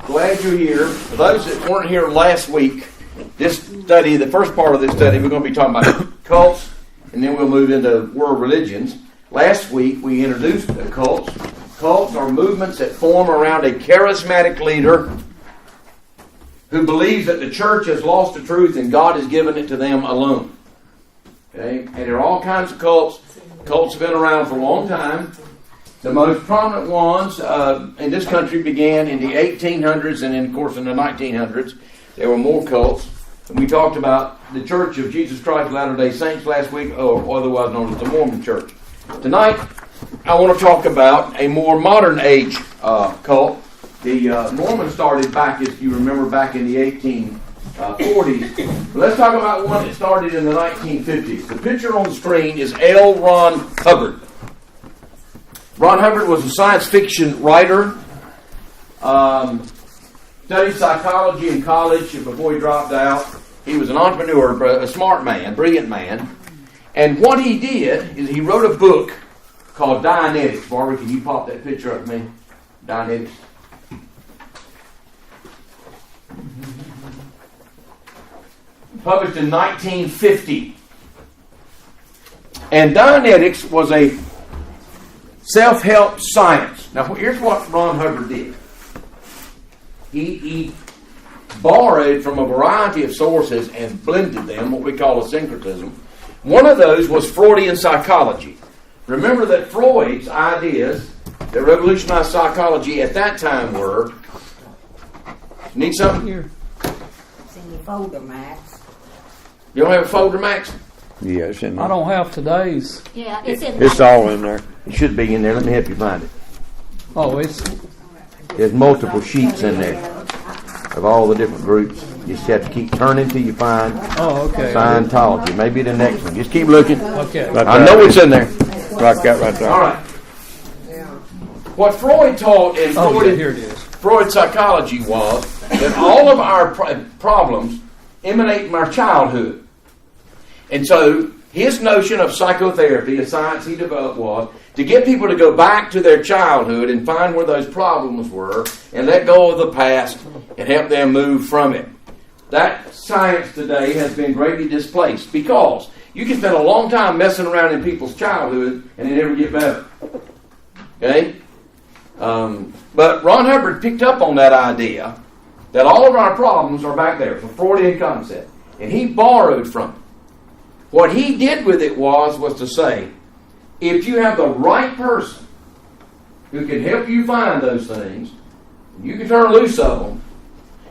Glad you're here. For those that weren't here last week, this study, the first part of this study, we're going to be talking about cults, and then we'll move into world religions. Last week, we introduced the cults. Cults are movements that form around a charismatic leader who believes that the church has lost the truth and God has given it to them alone. Okay? And there are all kinds of cults. Cults have been around for a long time. The most prominent ones in this country began in the 1800s, and then, of course, in the 1900s, there were more cults. And we talked about the Church of Jesus Christ of Latter-day Saints last week, or otherwise known as the Mormon Church. Tonight, I want to talk about a more modern age cult. The Mormons started back, if you remember, back in the 1840s. But let's talk about one that started in the 1950s. The picture on the screen is L. Ron Hubbard. Ron Hubbard was a science fiction writer, studied psychology in college before he dropped out. He was an entrepreneur, a smart man, brilliant man. And what he did is he wrote a book called Dianetics. Barbara, can you pop that picture up to me? Dianetics. Published in 1950. And Dianetics was a self-help science. Now, here's what Ron Hubbard did. He borrowed from a variety of sources and blended them, what we call a syncretism. One of those was Freudian psychology. Remember that Freud's ideas that revolutionized psychology at that time were... Need something? Here. It's in your folder, Max. You don't have a folder, Max? Yeah, it's in there. I don't have today's. Yeah, it's in It's all in there. It should be in there. Let me help you find it. Oh, it's There's multiple sheets in there of all the different groups. You just have to keep turning till you find okay. Scientology. Maybe the next one. Just keep looking. Okay. Right I there. know it's in there. Like that right there. All right. What Freud taught in Here it is. Freud's psychology was that all of our problems emanate from our childhood. And so his notion of psychotherapy, a science he developed, was to get people to go back to their childhood and find where those problems were and let go of the past and help them move from it. That science today has been greatly displaced because you can spend a long time messing around in people's childhood and they never get better. Okay? But Ron Hubbard picked up on that idea that all of our problems are back there. It's a Freudian concept. And he borrowed from it. What he did with it was to say, if you have the right person who can help you find those things, you can turn loose of them,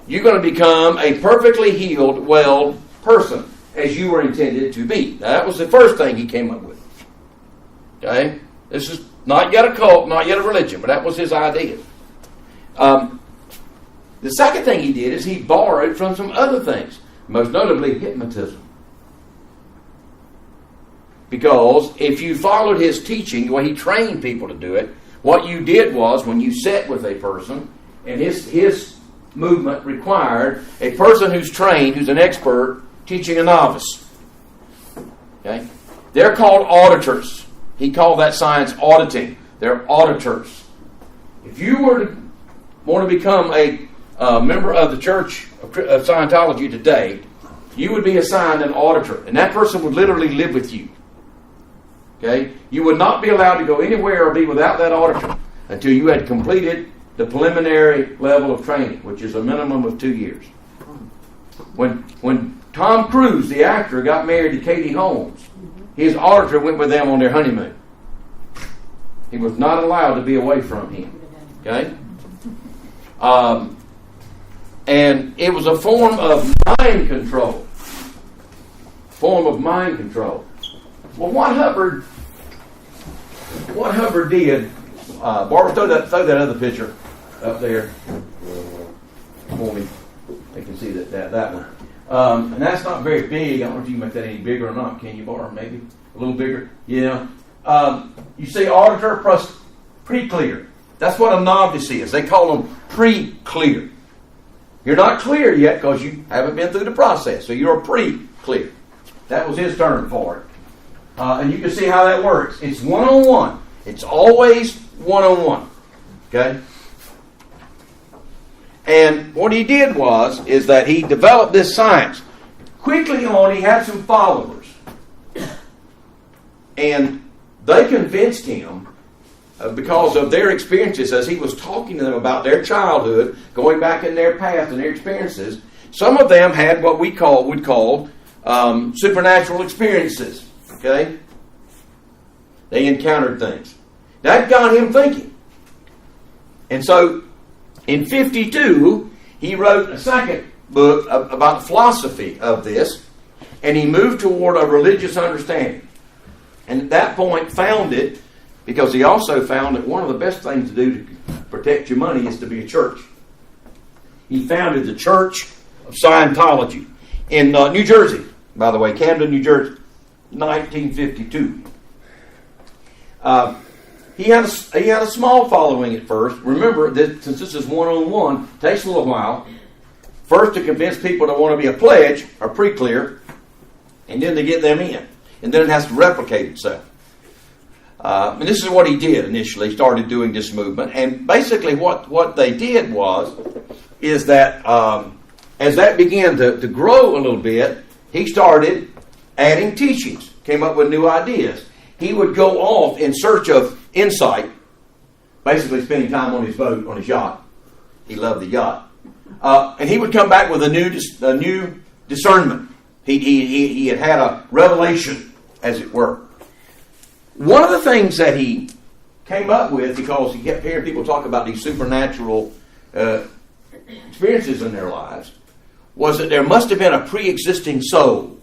you're going to become a perfectly healed, well person, as you were intended to be. Now, that was the first thing he came up with. Okay? This is not yet a cult, not yet a religion, but that was his idea. The second thing he did is he borrowed from some other things, most notably hypnotism. Because if you followed his teaching, the way he trained people to do it, what you did was when you sat with a person, and his movement required a person who's trained, who's an expert, teaching a novice. Okay? They're called auditors. He called that science auditing. They're auditors. If you were to want to become a member of the Church of Scientology today, you would be assigned an auditor, and that person would literally live with you. Okay? You would not be allowed to go anywhere or be without that auditor until you had completed the level of training, which is a minimum of 2 years. When Tom Cruise, the actor, got married to Katie Holmes, his auditor went with them on their honeymoon. He was not allowed to be away from him. Okay? And it was a form of mind control. Well, what Hubbard did, Barbara, throw that other picture up there for me. They can see that one. And that's not very big. I don't know if you can make that any bigger or not. Can you, Barbara? Maybe a little bigger. Yeah. You see, auditor plus pre-clear. That's what a novice is. They call them pre-clear. You're not clear yet because you haven't been through the process. So you're pre-clear. That was his term for it. And you can see how that works. It's one-on-one. It's always one-on-one. Okay? And what he did is that he developed this science. Quickly on, he had some followers. And they convinced him, because of their experiences, as he was talking to them about their childhood, going back in their past and their experiences. Some of them had what would call supernatural experiences. Okay? They encountered things. That got him thinking. And so, in 52, he wrote a second book about the philosophy of this, and he moved toward a religious understanding. And at that point found it, because he also found that one of the best things to do to protect your money is to be a church. He founded the Church of Scientology in New Jersey, by the way, Camden, New Jersey, 1952. He had a small following at first. Remember, that since this is one-on-one, it takes a little while. First to convince people to want to be a pledge or pre-clear, and then to get them in. And then it has to replicate itself. And this is what he did initially. He started doing this movement. And basically what they did is that as that began to grow a little bit, he started adding teachings, came up with new ideas. He would go off in search of insight, basically spending time on his boat, on his yacht. He loved the yacht. And he would come back with a new discernment. He had a revelation, as it were. One of the things that he came up with, because he kept hearing people talk about these supernatural experiences in their lives, was that there must have been a pre-existing soul.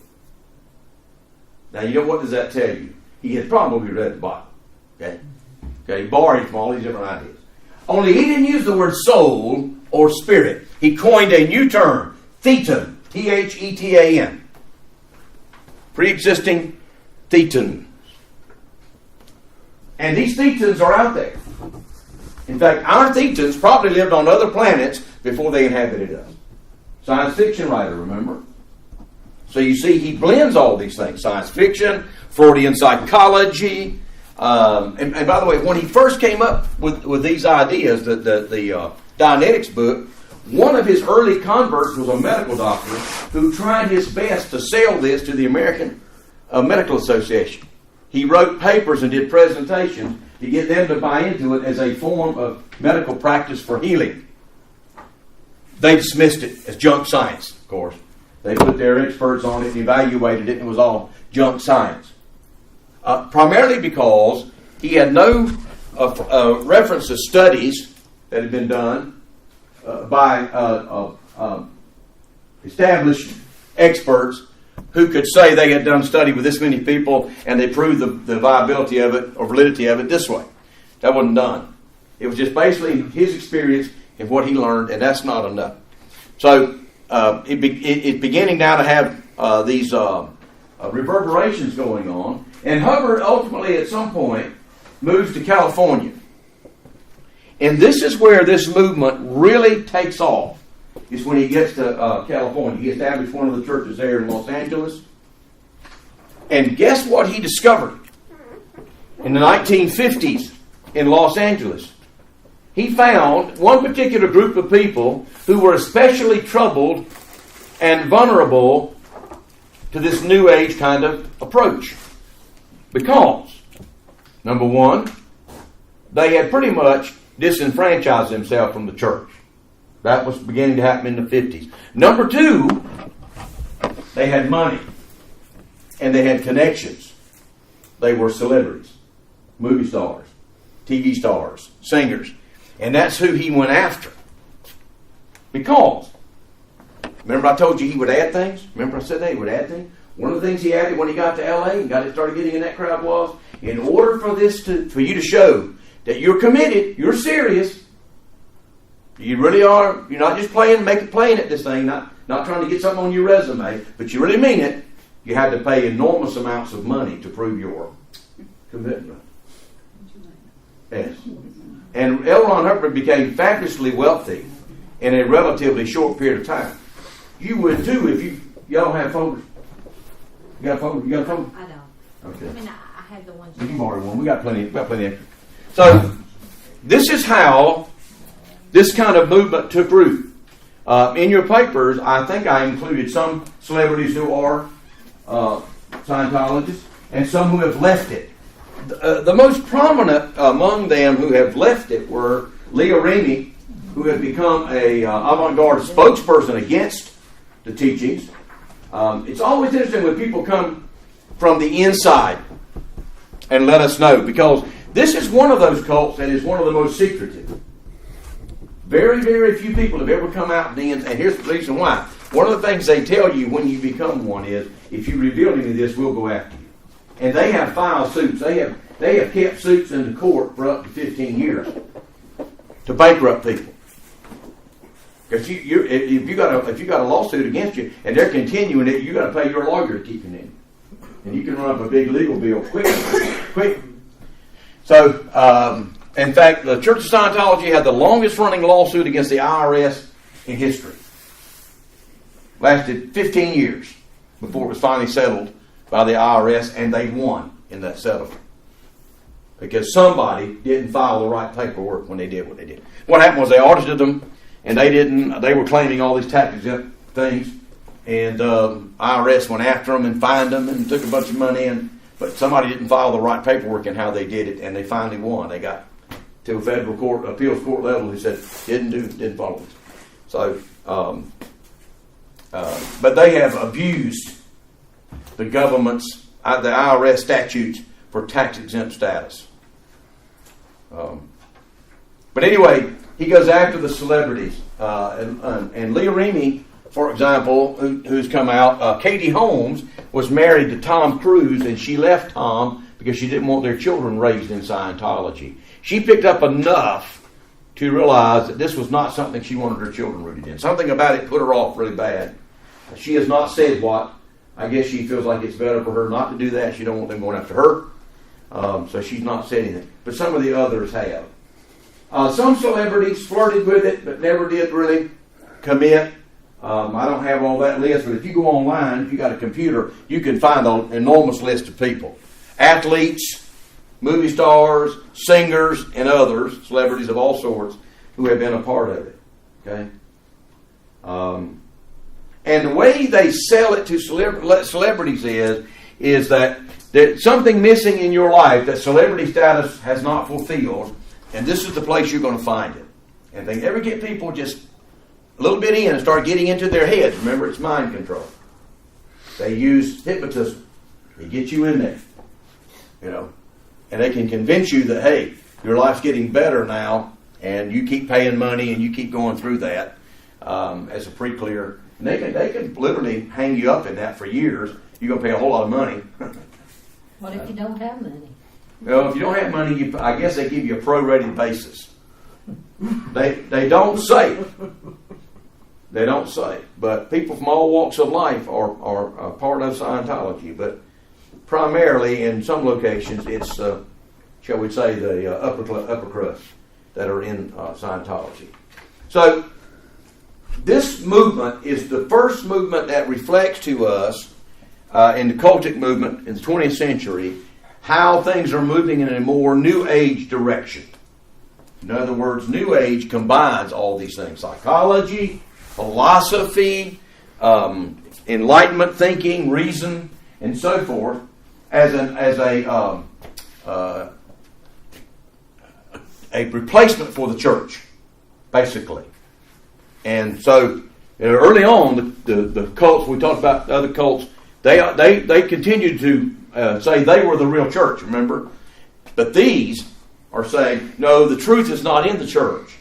Now, what does that tell you? He had probably read the Bible. Okay, he borrowed from all these different ideas. Only he didn't use the word soul or spirit. He coined a new term, thetan, Thetan. Pre-existing thetan. And these thetans are out there. In fact, our thetans probably lived on other planets before they inhabited us. Science fiction writer, remember? So you see, he blends all these things. Science fiction, Freudian psychology. And by the way, when he first came up with these ideas, the Dianetics book, one of his early converts was a medical doctor who tried his best to sell this to the American Medical Association. He wrote papers and did presentations to get them to buy into it as a form of medical practice for healing. They dismissed it as junk science, of course. They put their experts on it and evaluated it, and it was all junk science. Primarily because he had no reference to studies that had been done by established experts who could say they had done study with this many people and they proved the viability of it or validity of it this way. That wasn't done. It was just basically his experience and what he learned, and that's not enough. So it's beginning now to have these reverberations going on. And Hubbard ultimately at some point moves to California. And this is where this movement really takes off. Is when he gets to California. He established one of the churches there in Los Angeles. And guess what he discovered? In the 1950s in Los Angeles, he found one particular group of people who were especially troubled and vulnerable to this New Age kind of approach. Because, number one, they had pretty much disenfranchised themselves from the church. That was beginning to happen in the 50s. Number two, they had money. And they had connections. They were celebrities, movie stars, TV stars, singers. And that's who he went after. Because, remember I told you he would add things? Remember I said that he would add things? One of the things he added when he got to LA and started getting in that crowd was, in order for you to show that you're committed, you're serious, you really are, you're not just playing at this thing, not trying to get something on your resume, but you really mean it, you had to pay enormous amounts of money to prove your commitment. Yes. And L. Ron Hubbard became fabulously wealthy in a relatively short period of time. You would too if y'all have folders. You got a folder? You got a folder? I don't. Okay. I mean, I had the ones. You can borrow one. We got plenty of. So this is how this kind of movement took root. In your papers, I think I included some celebrities who are Scientologists and some who have left it. The most prominent among them who have left it were Leah Remey, who has become a avant-garde spokesperson against the teachings. It's always interesting when people come from the inside and let us know, because this is one of those cults that is one of the most secretive. Very, very few people have ever come out and here's the reason why. One of the things they tell you when you become one is, if you reveal any of this, we'll go after you. And they have filed suits. They have kept suits in the court for up to 15 years to bankrupt people. Because if you got a lawsuit against you and they're continuing it, you got to pay your lawyer to keep you in, and you can run up a big legal bill quick. So, in fact, the Church of Scientology had the longest running lawsuit against the IRS in history. Lasted 15 years before it was finally settled by the IRS, and they won in that settlement. Because somebody didn't file the right paperwork when they did what they did. What happened was they audited them, and they were claiming all these tax exempt things, and IRS went after them and fined them and took a bunch of money, but somebody didn't file the right paperwork in how they did it, and they finally won. They got to a federal court, appeals court level, who said didn't follow it. So, but they have abused the government's, the IRS statutes for tax exempt status. But anyway, he goes after the celebrities, and Leah Remey, for example, who's come out. Katie Holmes was married to Tom Cruise, and she left Tom because she didn't want their children raised in Scientology. She picked up enough to realize that this was not something she wanted her children rooted in. Something about it put her off really bad. She has not said what. I guess she feels like it's better for her not to do that. She don't want them going after her. So she's not said anything. But some of the others have. Some celebrities flirted with it, but never did really commit. I don't have all that list, but if you go online, if you got a computer, you can find an enormous list of people. Athletes, movie stars, singers, and others, celebrities of all sorts, who have been a part of it. Okay? And the way they sell it to celebrities is that there's something missing in your life that celebrity status has not fulfilled, and this is the place you're going to find it. And they ever get people just a little bit in and start getting into their heads. Remember, it's mind control. They use hypnotism. They get you in there, and they can convince you that, hey, your life's getting better now, and you keep paying money and you keep going through that as a pre-clear. And they can literally hang you up in that for years. You're going to pay a whole lot of money. What if you don't have money? Well, if you don't have money, I guess they give you a prorated basis. They don't say. They don't say. But people from all walks of life are part of Scientology. But primarily, in some locations, it's, shall we say, the upper crust that are in Scientology. So, this movement is the first movement that reflects to us in the cultic movement in the 20th century how things are moving in a more New Age direction. In other words, New Age combines all these things: psychology, philosophy, enlightenment thinking, reason, and so forth, as a replacement for the church, basically. And so, early on, the cults we talked about, the other cults, they continued to say they were the real church. Remember, but these are saying, no, the truth is not in the church.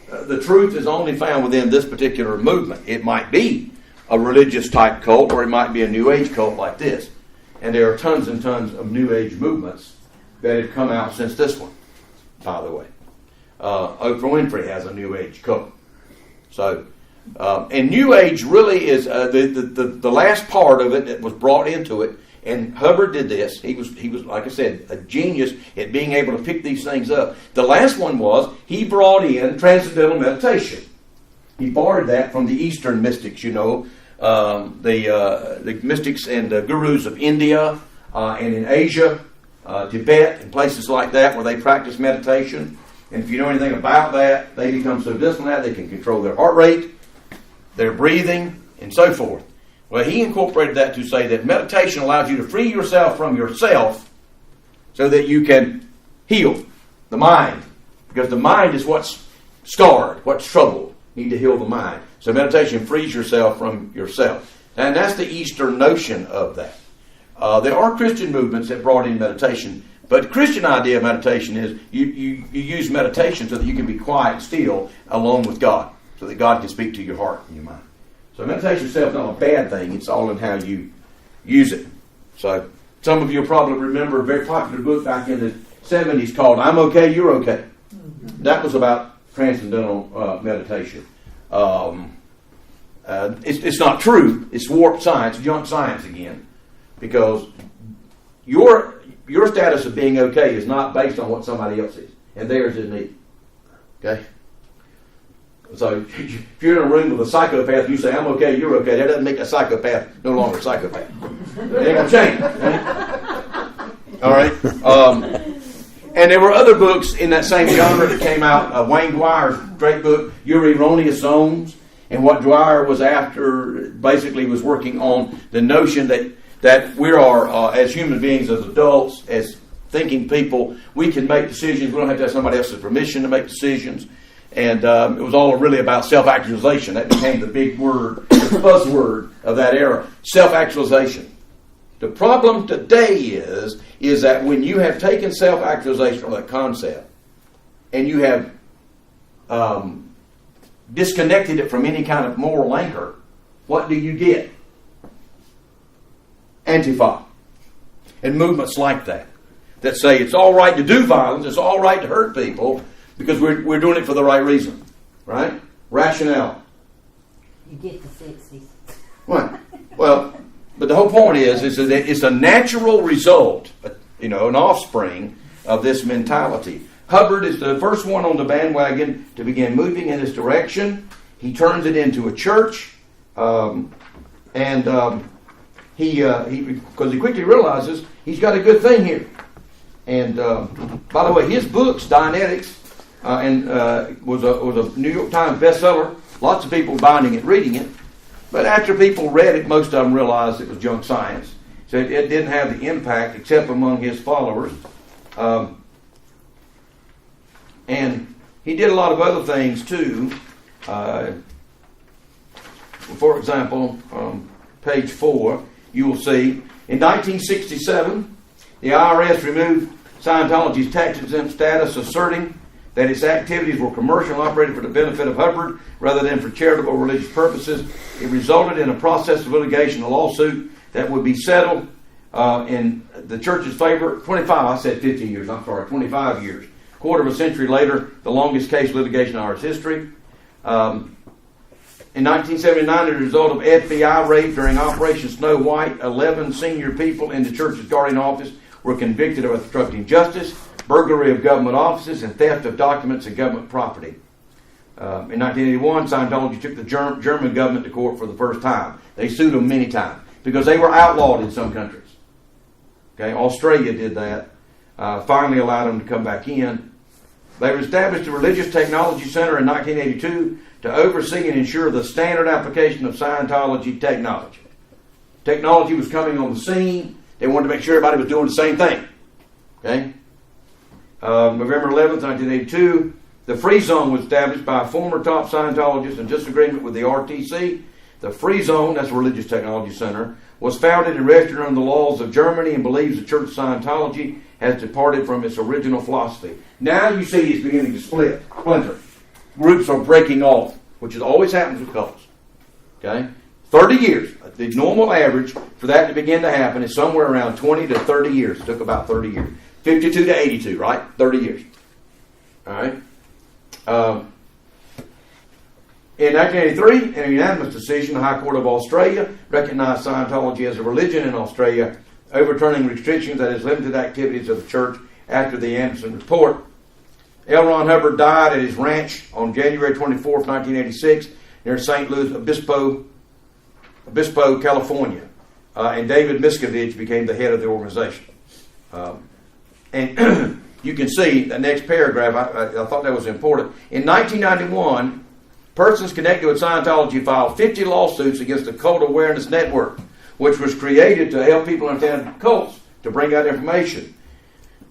The truth is only found within this particular movement. It might be a religious type cult, or it might be a New Age cult like this. And there are tons and tons of New Age movements that have come out since this one. By the way, Oprah Winfrey has a New Age cult. So, and New Age really is the last part of it that was brought into it. And Hubbard did this. He was, like I said, a genius at being able to pick these things up. The last one was he brought in transcendental meditation. He borrowed that from the Eastern mystics, the mystics and the gurus of India and in Asia, Tibet, and places like that where they practice meditation. And if you know anything about that, they become so disciplined that they can control their heart rate. their breathing, and so forth. Well, he incorporated that to say that meditation allows you to free yourself from yourself so that you can heal the mind. Because the mind is what's scarred, what's troubled. You need to heal the mind. So meditation frees yourself from yourself. And that's the Eastern notion of that. There are Christian movements that brought in meditation, but the Christian idea of meditation is you use meditation so that you can be quiet and still alone with God, so that God can speak to your heart and your mind. So meditation itself is not a bad thing. It's all in how you use it. So some of you probably remember a very popular book back in the 70s called I'm Okay, You're Okay. That was about transcendental meditation. It's not true. It's warped science, junk science again, because your status of being okay is not based on what somebody else is, and theirs isn't either. Okay? So if you're in a room with a psychopath and you say, I'm okay, you're okay, that doesn't make a psychopath no longer a psychopath. It ain't going to change. Right? All right? And there were other books in that same genre that came out. Wayne Dwyer's great book, Your Erroneous Zones. And what Dwyer was after basically was working on the notion that we are, as human beings, as adults, as thinking people, we can make decisions. We don't have to have somebody else's permission to make decisions. And it was all really about self-actualization. That became the big word, the buzzword of that era, self-actualization. The problem today is that when you have taken self-actualization or that concept and you have disconnected it from any kind of moral anchor, what do you get? Antifa. And movements like that say it's all right to do violence, it's all right to hurt people, because we're doing it for the right reason. Right? Rationale. You get the 60s. Right. Well, but the whole point is that it's a natural result, an offspring of this mentality. Hubbard is the first one on the bandwagon to begin moving in this direction. He turns it into a church, because he quickly realizes he's got a good thing here. And by the way, his books, Dianetics, was a New York Times bestseller. Lots of people buying it, reading it. But after people read it, most of them realized it was junk science. So it didn't have the impact except among his followers. And he did a lot of other things too. For example, page 4, you will see, in 1967, the IRS removed Scientology's tax exempt status, asserting that its activities were commercial and operated for the benefit of Hubbard rather than for charitable or religious purposes. It resulted in a process of litigation, a lawsuit that would be settled in the church's favor. 25 years. Quarter of a century later, the longest case litigation in our history. In 1979, as a result of FBI raid during Operation Snow White, 11 senior people in the church's guardian office were convicted of obstructing justice, burglary of government offices, and theft of documents and government property. In 1981, Scientology took the German government to court for the first time. They sued them many times because they were outlawed in some countries. Okay, Australia did that. Finally allowed them to come back in. They established a Religious Technology Center in 1982 to oversee and ensure the standard application of Scientology technology. Technology was coming on the scene. They wanted to make sure everybody was doing the same thing. Okay? November 11th, 1982, the Free Zone was established by a former top Scientologist in disagreement with the RTC. The Free Zone, that's a Religious Technology Center, was founded and registered under the laws of Germany and believes the Church of Scientology has departed from its original philosophy. Now you see it's beginning to splinter. Groups are breaking off, which always happens with cults. Okay? 30 years. The normal average for that to begin to happen is somewhere around 20 to 30 years. It took about 30 years. 52 to 82, right? 30 years. All right? In 1983, in a unanimous decision, the High Court of Australia recognized Scientology as a religion in Australia, overturning restrictions that has limited activities of the church after the Anderson Report. L. Ron Hubbard died at his ranch on January 24, 1986, near St. Louis Obispo, California. And David Miscavige became the head of the organization. And you can see the next paragraph, I thought that was important. In 1991, persons connected with Scientology filed 50 lawsuits against the Cult Awareness Network, which was created to help people understand cults, to bring out information,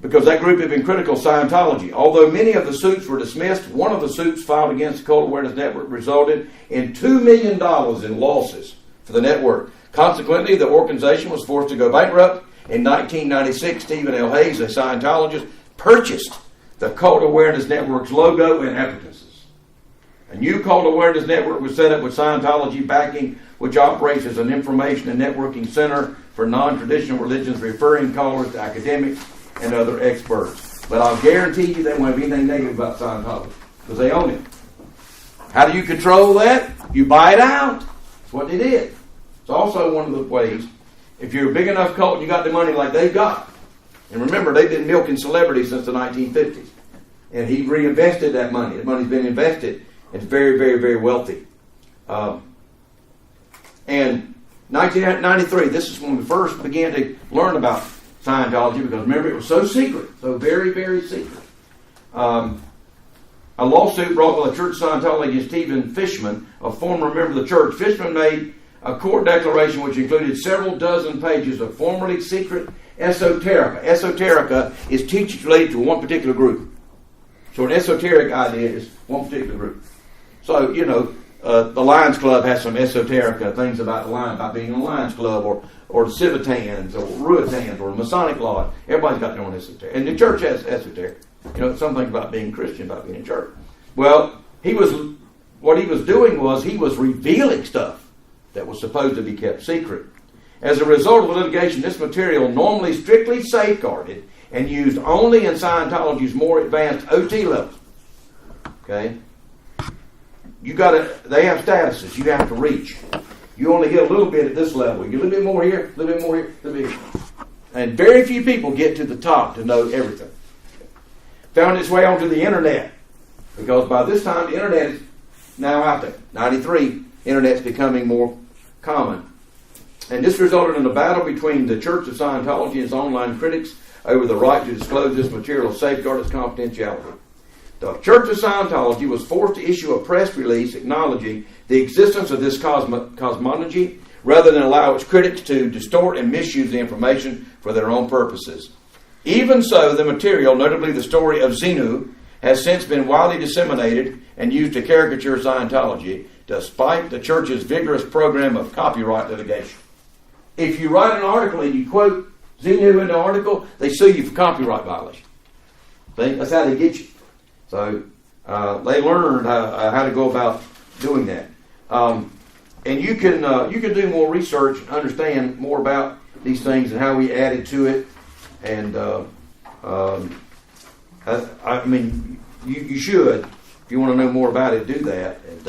because that group had been critical of Scientology. Although many of the suits were dismissed, one of the suits filed against the Cult Awareness Network resulted in $2 million in losses for the network. Consequently, the organization was forced to go bankrupt. In 1996, Stephen L. Hayes, a Scientologist, purchased the Cult Awareness Network's logo and applicances. A new Cult Awareness Network was set up with Scientology backing, which operates as an information and networking center for non-traditional religions, referring callers to academics and other experts. But I'll guarantee you they won't have anything negative about Scientology, because they own it. How do you control that? You buy it out. That's what they did. It's also one of the ways, if you're a big enough cult and you got the money like they've got. And remember, they've been milking celebrities since the 1950s. And he reinvested that money. The money's been invested. It's very, very, very wealthy. And 1993, this is when we first began to learn about Scientology, because remember, it was so secret, so very, very secret. A lawsuit brought by the Church of Scientology against Stephen Fishman, a former member of the church. Fishman made a court declaration which included several dozen pages of formerly secret esoterica. Esoterica is teachings related to one particular group. So an esoteric idea is one particular group. So, the Lions Club has some esoterica things about the Lions, about being in a Lions Club, or the Civitans, or Ruitans, or the Masonic Lodge. Everybody's got their own esoteric. And the church has esoteric. Some things about being Christian, about being in church. Well, what he was doing was he was revealing stuff that was supposed to be kept secret. As a result of the litigation, this material, normally strictly safeguarded and used only in Scientology's more advanced OT levels. Okay? They have statuses you have to reach. You only get a little bit at this level. You get a little bit more here, a little bit more here, a little bit here. And very few people get to the top to know everything. Found its way onto the internet, because by this time the internet is now out there. 93, internet's becoming more common. And this resulted in a battle between the Church of Scientology and its online critics over the right to disclose this material to safeguard its confidentiality. The Church of Scientology was forced to issue a press release acknowledging the existence of this cosmology, rather than allow its critics to distort and misuse the information for their own purposes. Even so, the material, notably the story of Xenu, has since been widely disseminated and used to caricature Scientology, despite the church's vigorous program of copyright litigation. If you write an article and you quote Xenu in the article, they sue you for copyright violation. See? That's how they get you. So they learned how to go about doing that. And you can do more research and understand more about these things and how we added to it. And you should, if you want to know more about it, do that, and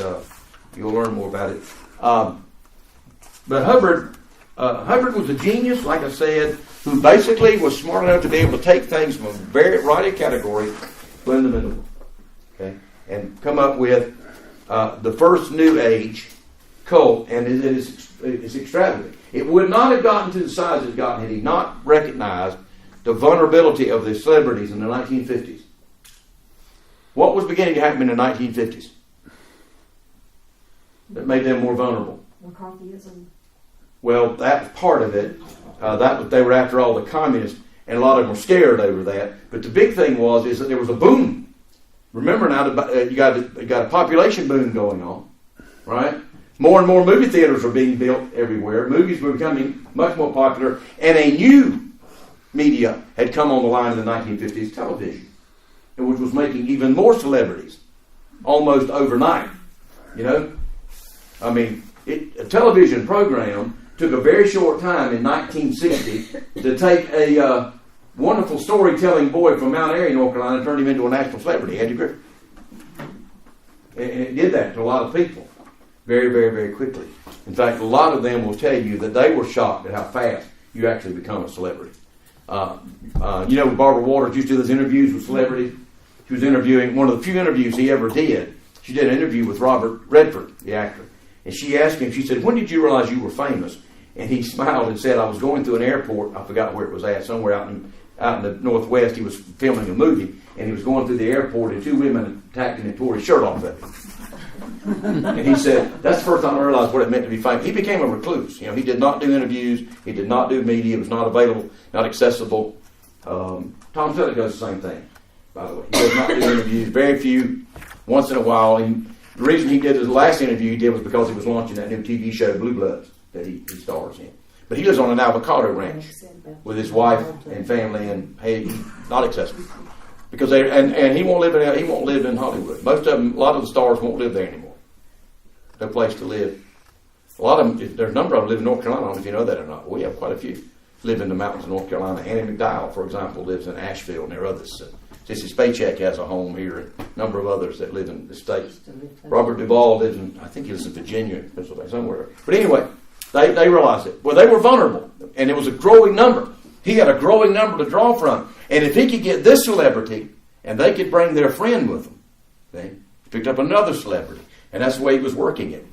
you'll learn more about it. But Hubbard was a genius, like I said, who basically was smart enough to be able to take things from a variety of categories, blend them into one, okay, and come up with the first New Age cult, and it's extravagant. It would not have gotten to the size it's gotten had he not recognized the vulnerability of the celebrities in the 1950s. What was beginning to happen in the 1950s that made them more vulnerable? McCarthyism. Well, that was part of it. They were after all the communists, and a lot of them were scared over that. But the big thing is that there was a boom. Remember now, you got a population boom going on, right? More and more movie theaters are being built everywhere. Movies were becoming much more popular, and a new media had come on the line in the 1950s, television, which was making even more celebrities almost overnight. A television program took a very short time in 1960 to take a wonderful storytelling boy from Mount Airy, North Carolina, and turn him into a national celebrity, Andy Griffith. And it did that to a lot of people very, very, very quickly. In fact, a lot of them will tell you that they were shocked at how fast you actually become a celebrity. Barbara Walters used to do those interviews with celebrities. She was interviewing, one of the few interviews he ever did. She did an interview with Robert Redford, the actor. And she asked him, she said, "When did you realize you were famous?" And he smiled and said, "I was going through an airport." I forgot where it was at, somewhere out in the Northwest. He was filming a movie, and he was going through the airport, and two women attacked him and tore his shirt off of him. And he said, that's the first time I realized what it meant to be famous. He became a recluse. He did not do interviews. He did not do media. It was not available, not accessible. Tom Selleck does the same thing, by the way. He does not do interviews. Very few, once in a while. And the reason he did his last interview he did was because he was launching that new TV show, Blue Bloods, that he stars in. But he lives on an avocado ranch with his wife and family, and hey, not accessible because he won't live in Hollywood. Most of them, a lot of the stars won't live there anymore. No place to live. A lot of them, there's a number of them live in North Carolina. I don't know if you know that or not. We have quite a few live in the mountains of North Carolina. Annie McDowell, for example, lives in Asheville, and there are others. Jesse Spacek has a home here, and a number of others that live in the States. Robert Duvall lives in, I think he lives in Virginia, Pennsylvania, somewhere. But anyway, they realized it. Well, they were vulnerable, and it was a growing number. He had a growing number to draw from. And if he could get this celebrity, and they could bring their friend with them, he picked up another celebrity. And that's the way he was working it.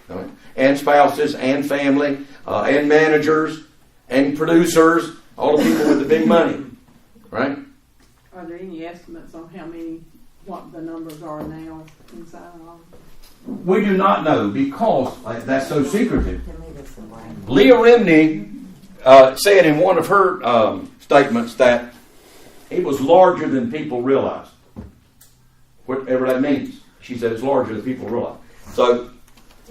Right? And spouses, and family, and managers, and producers, all the people with the big money. Right? Are there any estimates on what the numbers are now in Scientology? We do not know because that's so secretive. Leah Remney said in one of her statements that it was larger than people realize. Whatever that means. She said it's larger than people realize. So,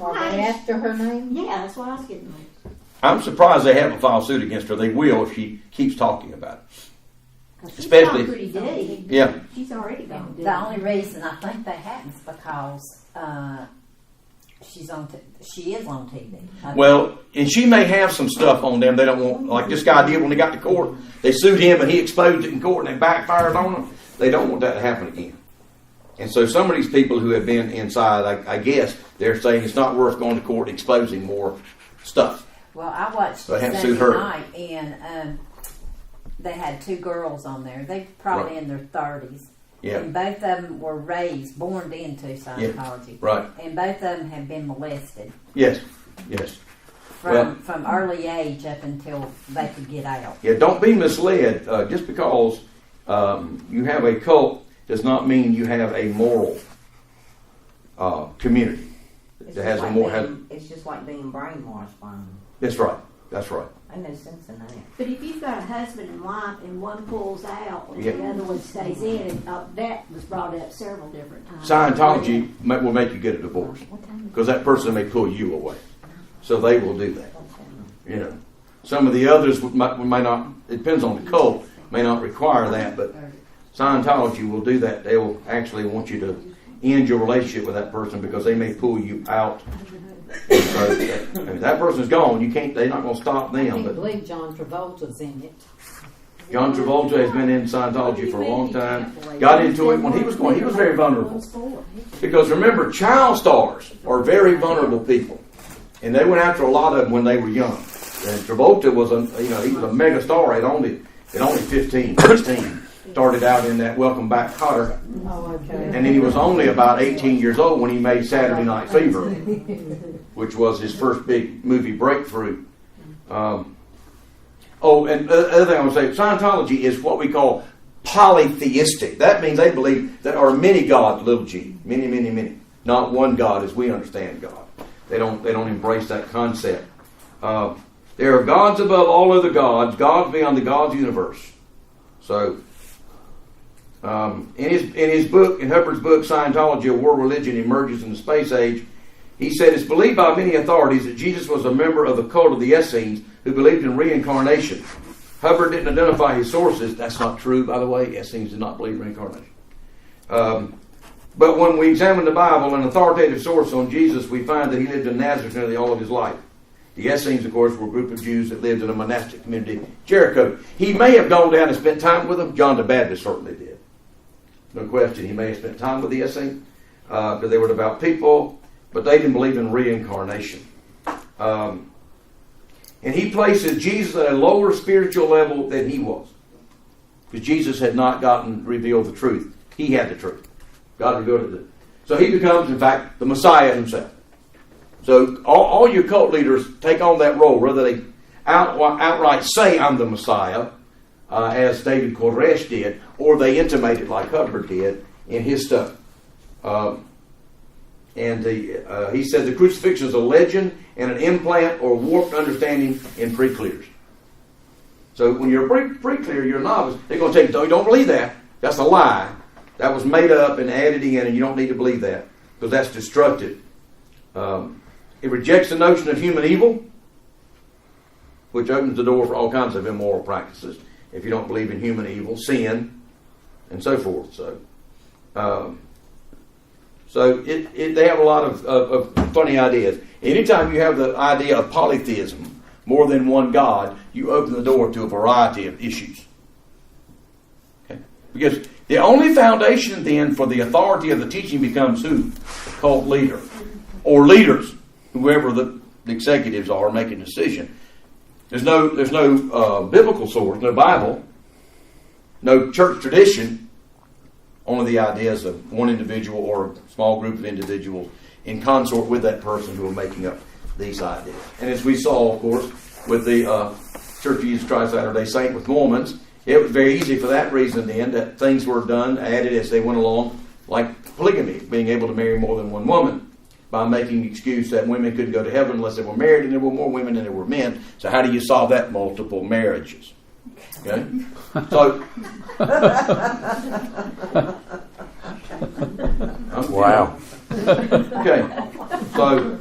Are they after her name? Yeah, that's what I was getting at. I'm surprised they haven't filed suit against her. They will if she keeps talking about it. She's Especially, gone pretty deep. yeah. She's already gone deep. The only reason I think that happens because she is on TV. Well, and she may have some stuff on them they don't want, like this guy did when they got to court. They sued him and he exposed it in court and it backfired on them. They don't want that to happen again. And so some of these people who have been inside, I guess, they're saying it's not worth going to court and exposing more stuff. Well, I watched So they haven't Sunday sued her. night, and they had two girls on there. They probably in their 30s. Yeah. And both of them were born into Scientology. Right. And both of them had been molested Yes. from early age up until they could get out. Yeah, don't be misled. Just because you have a cult does not mean you have a moral community. That has a more. It's just like being brainwashed by them. That's right. That's right. Ain't no sense in that. But if you've got a husband and wife and one pulls out and Yeah. the other one stays in, that was brought up several different times. Scientology will make you get a divorce because that person may pull you away. So they will do that. Some of the others may not. It depends on the cult. May not require that, but Scientology will do that. They will actually want you to end your relationship with that person because they may pull you out. So if that person's gone, you can't. They're not going to stop them. I But believe John Travolta's in it. John Travolta has been in Scientology for a long time. Got into it when he was going. He was very vulnerable because remember, child stars are very vulnerable people, and they went after a lot of them when they were young. And Travolta was he was a mega star at only 15, 16. Started out in that Welcome Back Kotter, and then he was only about 18 years old when he made Saturday Night Fever, which was his first big movie breakthrough. And the other thing I would say, Scientology is what we call polytheistic. That means they believe there are many gods, little g, many, many, many. Not one God as we understand God. They don't embrace that concept. There are gods above all other gods, gods beyond the God's universe. So, in his book, in Hubbard's book, Scientology, A World Religion Emerges in the Space Age, he said it's believed by many authorities that Jesus was a member of the cult of the Essenes who believed in reincarnation. Hubbard didn't identify his sources. That's not true, by the way. Essenes did not believe in reincarnation. But when we examine the Bible, an authoritative source on Jesus, we find that he lived in Nazareth nearly all of his life. The Essenes, of course, were a group of Jews that lived in a monastic community, Jericho. He may have gone down and spent time with them. John the Baptist certainly did. No question, he may have spent time with the Essenes because they were devout people, but they didn't believe in reincarnation. And he places Jesus at a lower spiritual level than he was, because Jesus had not revealed the truth. He had the truth. God revealed it. So he becomes, in fact, the Messiah himself. So all your cult leaders take on that role, whether they outright say, I'm the Messiah, as David Koresh did, or they intimate it like Hubbard did in his stuff. And he said the crucifixion is a legend and an implant or warped understanding in pre-clears. So when you're a pre-clear, you're a novice, they're going to tell you, "No, you don't believe that. That's a lie. That was made up and added in, and you don't need to believe that because that's destructive." It rejects the notion of human evil, which opens the door for all kinds of immoral practices. If you don't believe in human evil, sin, and so forth. So they have a lot of funny ideas. Anytime you have the idea of polytheism, more than one God, you open the door to a variety of issues. Okay? Because the only foundation then for the authority of the teaching becomes who? The cult leader. Or leaders, whoever the executives are making a decision. There's no biblical source, no Bible, no church tradition, only the ideas of one individual or a small group of individuals in consort with that person who are making up these ideas. And as we saw, of course, with the Church of Jesus Christ Latter-day Saint with Mormons, it was very easy for that reason then that things were done, added as they went along, like polygamy, being able to marry more than one woman, by making the excuse that women couldn't go to heaven unless they were married, and there were more women than there were men. So how do you solve that? Multiple marriages. Okay? So... Wow. Okay. So,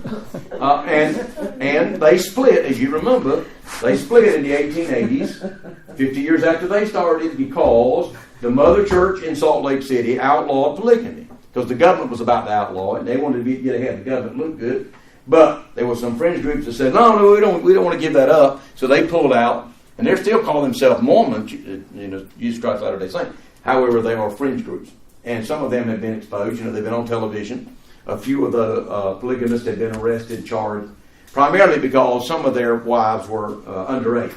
and they split, as you remember, they split in the 1880s, 50 years after they started, because the mother church in Salt Lake City outlawed polygamy. Because the government was about to outlaw it, and they wanted to get ahead of the government, look good. But there were some fringe groups that said, no, we don't want to give that up. So they pulled out, and they're still calling themselves Mormons, Jesus Christ Latter-day Saints. However, they are fringe groups. And some of them have been exposed. They've been on television. A few of the polygamists have been arrested, charged, primarily because some of their wives were underage.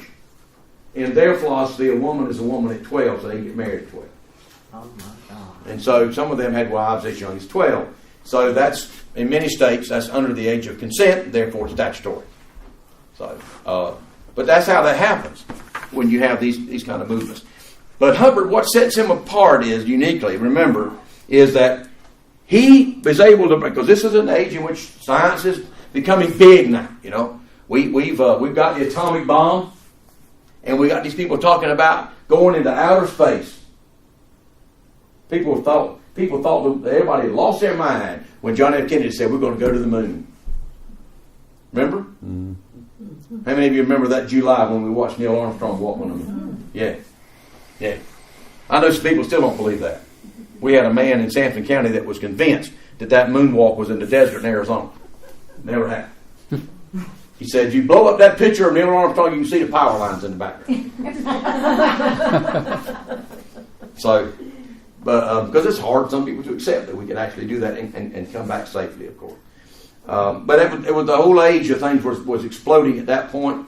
In their philosophy, a woman is a woman at 12, so they can get married at 12. Oh my God. And so some of them had wives as young as 12. So that's, in many states, that's under the age of consent, therefore statutory. So, but that's how that happens when you have these kind of movements. But Hubbard, what sets him apart is, uniquely, remember, is that he is able to, because this is an age in which science is becoming big now. We've got the atomic bomb, and we got these people talking about going into outer space. People thought that everybody lost their mind when John F. Kennedy said we're going to go to the moon. Remember? Mm-hmm. How many of you remember that July when we watched Neil Armstrong walk on the moon? Yeah. I know some people still don't believe that. We had a man in Sanford County that was convinced that moonwalk was in the desert in Arizona. Never happened. He said, you blow up that picture of Neil Armstrong, you can see the power lines in the background. So, but because it's hard for some people to accept that we can actually do that and come back safely, of course. But it was the whole age of things was exploding at that point,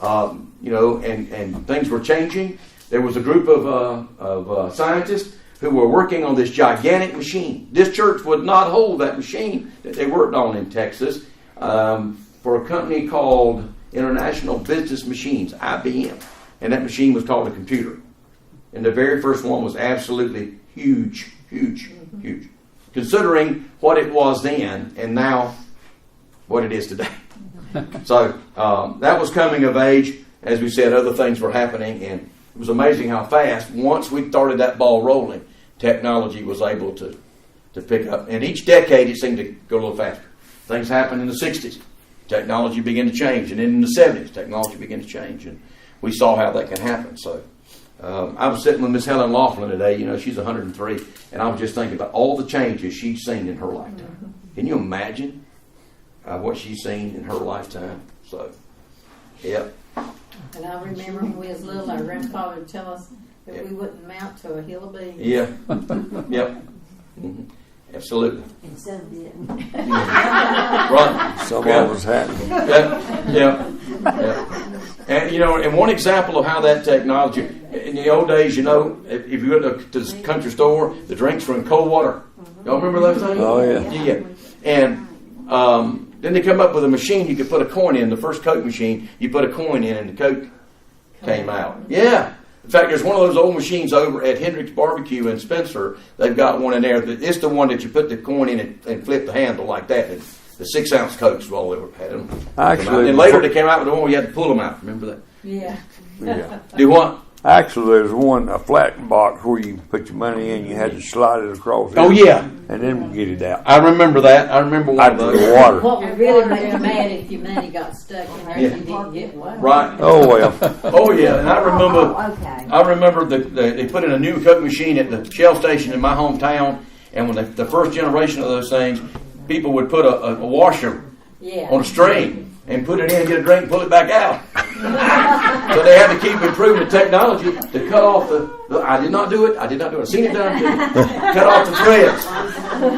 and things were changing. There was a group of scientists who were working on this gigantic machine. This church would not hold that machine that they worked on in Texas for a company called International Business Machines, IBM. And that machine was called a computer. And the very first one was absolutely huge. Considering what it was then and now what it is today. So that was coming of age. As we said, other things were happening, and it was amazing how fast, once we started that ball rolling, technology was able to pick up. And each decade it seemed to go a little faster. Things happened in the 60s. Technology began to change. And then in the 70s, technology began to change. And we saw how that can happen. So I was sitting with Miss Helen Laughlin today. She's 103. And I was just thinking about all the changes she's seen in her lifetime. Can you imagine what she's seen in her lifetime? So, yep. And I remember when we was little, our grandfather would tell us that we wouldn't mount to a hill of beans. Yeah. Yep. Mm-hmm. Absolutely. And some didn't. Right. Some of us hadn't. Yeah. And and one example of how that technology in the old days, if you went to the country store, the drinks were in cold water. Y'all remember those things? Oh yeah. Yeah. And then they come up with a machine you could put a coin in. The first Coke machine, you put a coin in, and the Coke came out. Yeah. In fact, there's one of those old machines over at Hendrick's Barbecue in Spencer. They've got one in there. It's the one that you put the coin in and flip the handle like that. And the 6-ounce Cokes were all they ever had them. Actually, And later they came out with the one where you had to pull them out. Remember that? Yeah. yeah. Do what? Actually, there's one, a flat box where you put your money in. You had to slide it across. Oh, it, yeah. and then get it out. I remember that. I remember one Out of to those. the water. What would really make you mad if your money got stuck in there Yeah. and you didn't get one. Right. Oh well. Oh, yeah. And I remember... Oh, okay. I remember they put in a new Coke machine at the Shell station in my hometown, and when the first generation of those things, people would put a washer Yeah. on a string and put it in, get a drink, and pull it back out. So they had to keep improving the technology to cut off the I did not do it. I've seen it done. Cut off the threads.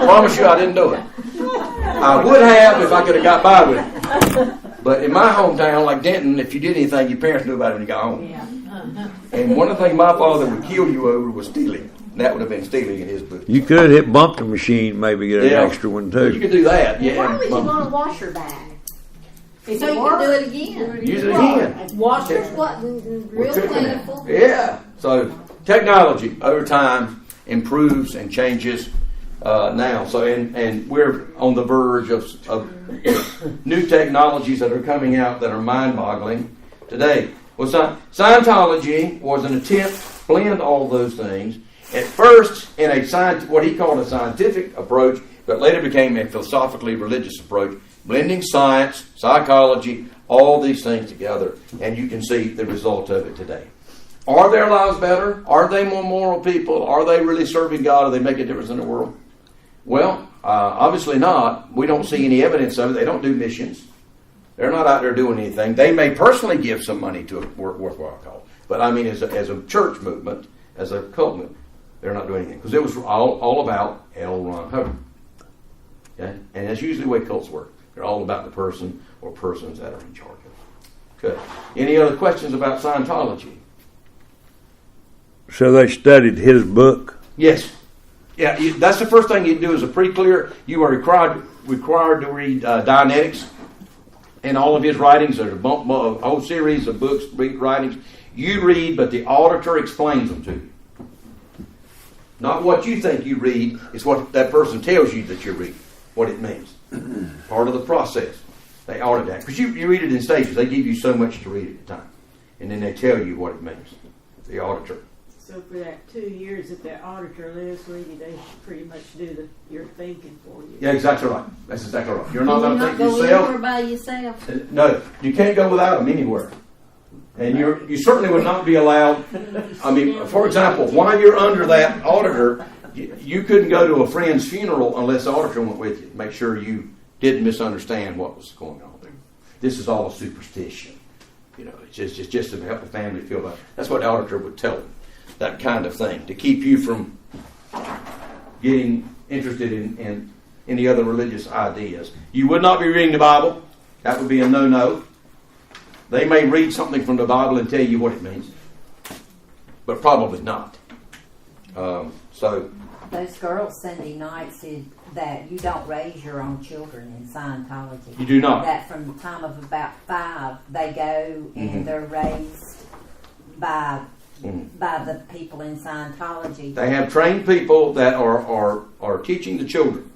Promise you I didn't do it. I would have if I could have got by with it. But in my hometown, like Denton, if you did anything, your parents knew about it when you got home. Yeah. And one of the things my father would kill you over was stealing. That would have been stealing in his book. You could hit bump the machine, maybe get an extra one You too. could do that, yeah. Why would you want to wash your bag? So you can do it again. Use it again. Washers wasn't real plentiful. Yeah. So technology over time improves and changes now. So and we're on the verge of new technologies that are coming out that are mind-boggling today. Well, Scientology was an attempt to blend all those things. At first, in what he called a scientific approach, but later became a philosophically religious approach, blending science, psychology, all these things together, and you can see the result of it today. Are their lives better? Are they more moral people? Are they really serving God? Are they making a difference in the world? Well, obviously not. We don't see any evidence of it. They don't do missions. They're not out there doing anything. They may personally give some money to a worthwhile cause, but I mean as a church movement, as a cult movement, they're not doing anything. Because it was all about L. Ron Hubbard. Okay? And that's usually the way cults work. They're all about the person or persons that are in charge of it. Good. Any other questions about Scientology? So they studied his book. Yes. Yeah, that's the first thing you do as a pre-clear. You are required to read Dianetics and all of his writings. There's a whole series of books, writings. You read, but the auditor explains them to you. Not what you think you read, it's what that person tells you that you read, what it means. Part of the process. They audit that. Because you read it in stages. They give you so much to read at a time. And then they tell you what it means. The auditor. So for that 2 years that that auditor lives with you, they pretty much do your thinking for you. Yeah, exactly right. That's exactly right. You're not going to think go yourself. anywhere by yourself. No, you can't go without them anywhere. And you certainly would not be allowed. I mean, for example, while you're under that auditor, you couldn't go to a friend's funeral unless the auditor went with you. Make sure you didn't misunderstand what was going on there. This is all a superstition. You know, it's just to help the family feel better. That's what the auditor would tell them. That kind of thing to keep you from getting interested in any other religious ideas. You would not be reading the Bible. That would be a no-no. They may read something from the Bible and tell you what it means, but probably not. So Those girls Sunday night said that you don't raise your own children in Scientology. you do not. That from the time of about 5, they go and they're raised by the people in Scientology. They have trained people that are teaching the children,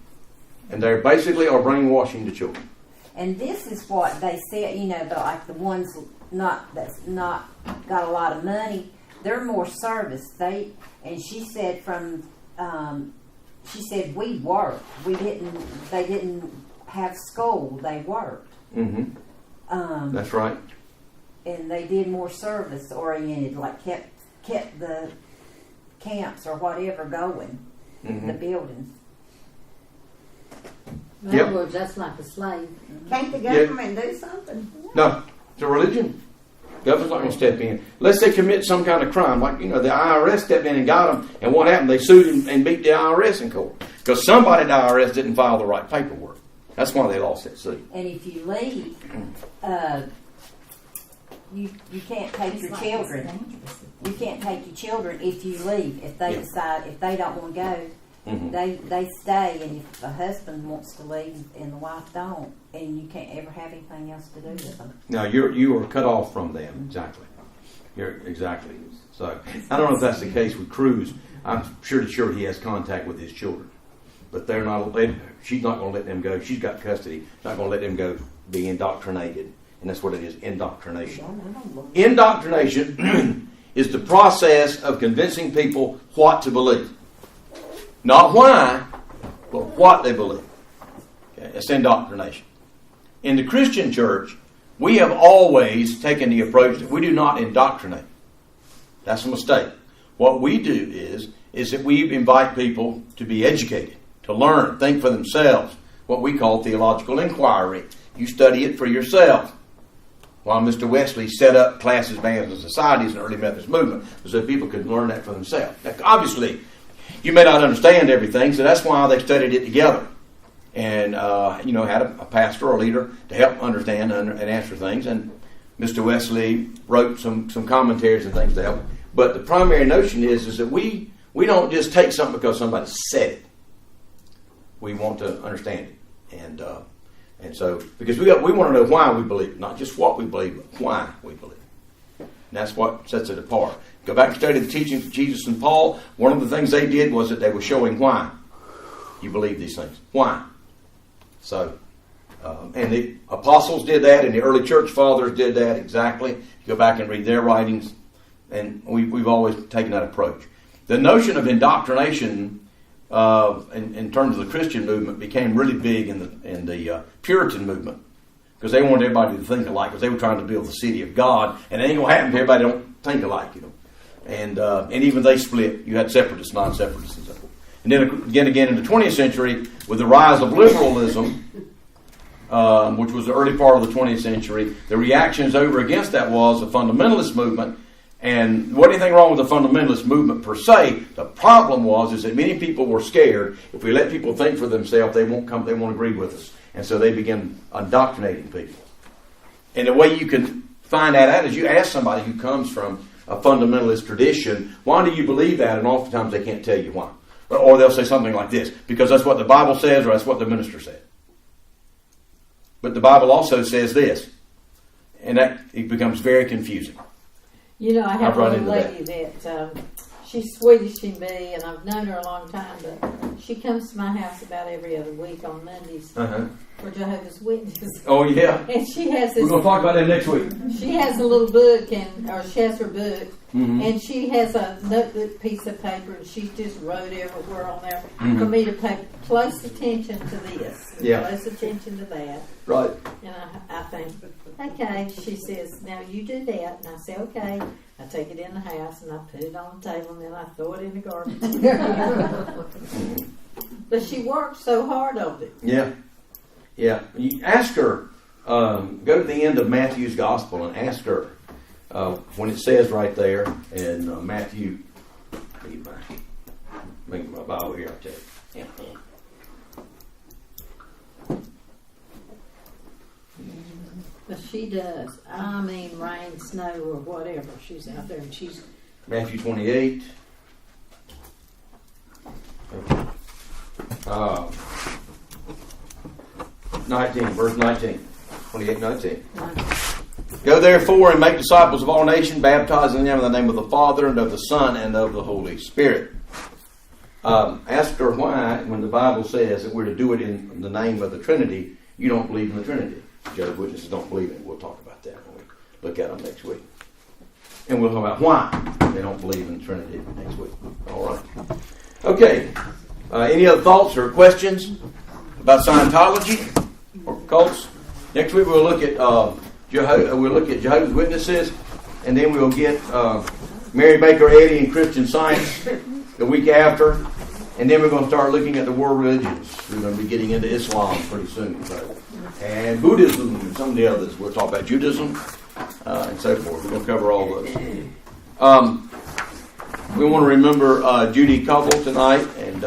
and they basically are brainwashing the children. And this is what they said, you know, the ones that's not got a lot of money, they're more service. And she said we worked. They didn't have school, they worked. That's right. And they did more service oriented, like kept the camps or whatever going, the buildings. In other words, that's like a slave. Can't the government do something? No, it's a religion. Government's not going to step in. Unless they commit some kind of crime. Like, you know, the IRS stepped in and got them. And what happened? They sued him and beat the IRS in court. Because somebody at the IRS didn't file the right paperwork. That's why they lost that suit. And if you leave, you can't take your children. You can't take your children if you leave. If they decide, if they don't want to go, they stay. And if the husband wants to leave and the wife don't, and you can't ever have anything else to do with them. Now, you are cut off from them. Exactly. Exactly. So I don't know if that's the case with Cruz. I'm sure he has contact with his children, but they're not. She's not going to let them go. She's got custody. She's not going to let them go be indoctrinated, and that's what it is: indoctrination. Indoctrination is the process of convincing people what to believe, not why, but what they believe. Okay, that's indoctrination. In the Christian church, we have always taken the approach that we do not indoctrinate. That's a mistake. What we do is that we invite people to be educated, to learn, think for themselves, what we call theological inquiry. You study it for yourself. While Mr. Wesley set up classes, bands, and societies in the early Methodist movement so people could learn that for themselves. Now, obviously, you may not understand everything, so that's why they studied it together. And, had a pastor or a leader to help understand and answer things. And Mr. Wesley wrote some commentaries and things to help. But the primary notion is that we don't just take something because somebody said it. We want to understand it. And so, because we want to know why we believe it, not just what we believe, but why we believe it. And that's what sets it apart. Go back and study the teachings of Jesus and Paul. One of the things they did was that they were showing why you believe these things. Why? So, and the apostles did that, and the early church fathers did that exactly. You go back and read their writings, and we've always taken that approach. The notion of indoctrination in terms of the Christian movement became really big in the Puritan movement, because they wanted everybody to think alike, because they were trying to build the city of God, and it ain't going to happen if everybody don't think alike, And even they split. You had separatists, non-separatists, and so forth. And then again in the 20th century, with the rise of liberalism, which was the early part of the 20th century, the reactions over against that was the fundamentalist movement. And there wasn't anything wrong with the fundamentalist movement per se. The problem is that many people were scared. If we let people think for themselves, they won't agree with us. And so they began indoctrinating people. And the way you can find that out is you ask somebody who comes from a fundamentalist tradition, why do you believe that? And oftentimes they can't tell you why. Or they'll say something like this, because that's what the Bible says, or that's what the minister said. But the Bible also says this, and that it becomes very confusing. I have a little lady that she's Swedish in me, and I've known her a long time, but she comes to my house about every other week on Mondays for Jehovah's Witnesses. Oh, yeah. And she has this... We're going to talk about that next week. She has a little book, or she has her book, Mm-hmm. and she has a notebook piece of paper, and she just wrote everywhere on there for me to pay close attention to this, close attention to that. Right. And I think, okay, she says, now you do that. And I say, okay. I take it in the house, and I put it on the table, and then I throw it in the garbage. But she worked so hard on it. Yeah. Yeah. You ask her, go to the end of Matthew's Gospel and ask her, when it says right there in Matthew, make my Bible here, I'll tell you. Yeah. But she does. I mean, rain, snow, or whatever. She's out there, and she's... Matthew 28. 19, verse 19. 28, 19. Go therefore and make disciples of all nations, baptizing them in the name of the Father and of the Son and of the Holy Spirit. Ask her why, when the Bible says that we're to do it in the name of the Trinity, you don't believe in the Trinity. Jehovah's Witnesses don't believe in it. We'll talk about that when we look at them next week. And we'll talk about why they don't believe in the Trinity next week. All right. Okay. Any other thoughts or questions about Scientology or cults? Next week we'll look at Jehovah's Witnesses, and then we'll get Mary Baker Eddy and Christian Science the week after, and then we're going to start looking at the world religions. We're going to be getting into Islam pretty soon, and Buddhism and some of the others. We'll talk about Judaism and so forth. We're going to cover all those. We want to remember Judy Cobble tonight, and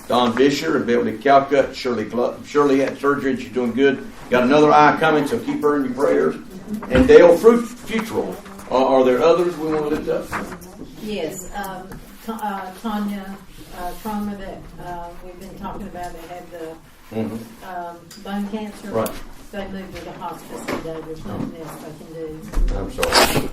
Don Fisher and Beverly Calcutt. Shirley had surgery and she's doing good. Got another eye coming, so keep her in your prayers. And Dale Futrell. Are there others we want to lift up? Yes. Tanya Trauma that we've been talking about that had the bone cancer. Right. They moved to the hospice today. There's nothing else they can do. I'm sorry.